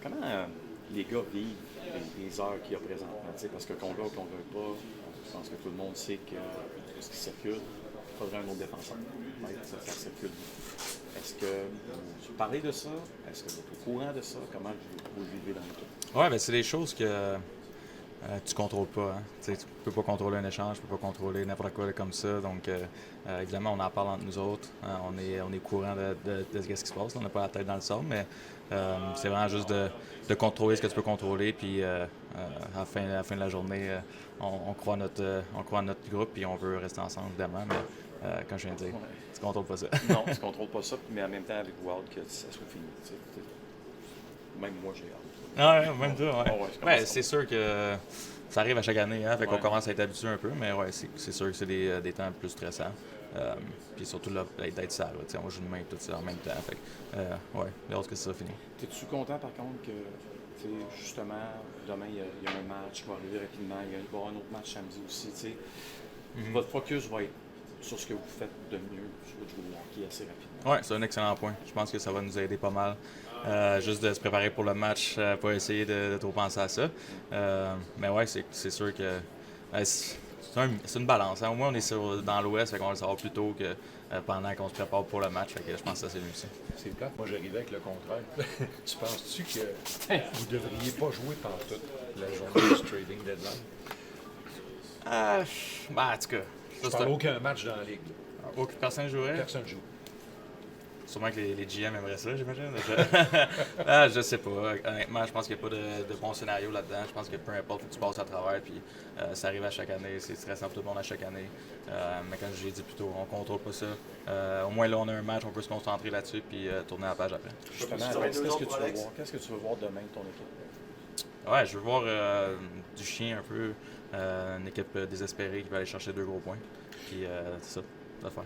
comment les gars vivent les heures qu'il y a présentement? Parce que qu'on veut ou qu'on ne veut pas, je pense que tout le monde sait que tout ce qui circule, il faudrait un autre défenseur. Ouais, ça circule. Est-ce que vous parlez de ça? Est-ce que vous êtes au courant de ça? Comment vous le vivez dans l'équipe? Ouais, ben c'est des choses que tu contrôles pas. Hein. Tu peux pas contrôler un échange, tu peux pas contrôler n'importe quoi comme ça. Donc, évidemment, on en parle entre nous autres. Hein. On est courant de ce qui se passe. Là. On n'a pas la tête dans le sable, mais c'est vraiment juste de contrôler ce que tu peux contrôler. Puis, à la fin de la journée, on croit à notre groupe et on veut rester ensemble, évidemment. Mais, comme je viens de dire, Ouais. tu contrôles pas ça. Non, tu ne contrôles pas ça, mais en même temps, avec vous hâte que ça soit fini. Même moi, j'ai hâte. Ah ouais, même toi, ouais. Oh, ouais, je Ouais, commence c'est sûr que ça arrive à chaque année, hein, fait qu'on Ouais. commence à être habitué un peu, mais ouais, c'est sûr que c'est des temps plus stressants. Puis surtout là, d'être ça, là, on joue de main tout ça en même temps. Fait que, ouais, j'ai hâte que ça finisse. Es-tu content, par contre, que, tu sais, justement, demain, il y a un match qui va arriver rapidement, il va y avoir un autre match samedi aussi, tu sais. Votre focus va être sur ce que vous faites de mieux sur votre jeu de hockey assez rapidement. Ouais, c'est un excellent point. Je pense que ça va nous aider pas mal. Juste de se préparer pour le match, pas essayer de trop penser à ça. Mais ouais, c'est sûr que c'est une balance. Hein. Au moins, on est dans l'Ouest, fait qu'on va le savoir plus tôt que pendant qu'on se prépare pour le match. Fait que je pense que ça, c'est mieux ça. C'est plate, moi j'arrivais avec le contraire. Tu penses-tu que vous devriez pas jouer pendant toute la journée du trading deadline? Ben, en tout cas, Je parle aucun match dans la ligue. aucune personne jouerait. Personne joue. Sûrement que les GM aimeraient ça, j'imagine. Je sais pas. Honnêtement, je pense qu'il n'y a pas de bon scénario là-dedans. Je pense que peu importe où tu passes à travers, puis ça arrive à chaque année. C'est stressant pour tout le monde à chaque année. Mais comme je l'ai dit plus tôt, on contrôle pas ça. Au moins là, on a un match, on peut se concentrer là-dessus, puis tourner la page après. Justement, Alex, qu'est-ce que tu veux voir? Qu'est-ce que tu veux voir demain de ton équipe? Ouais, je veux voir du chien un peu. Une équipe désespérée qui va aller chercher 2 gros points. Puis c'est ça, ça va faire.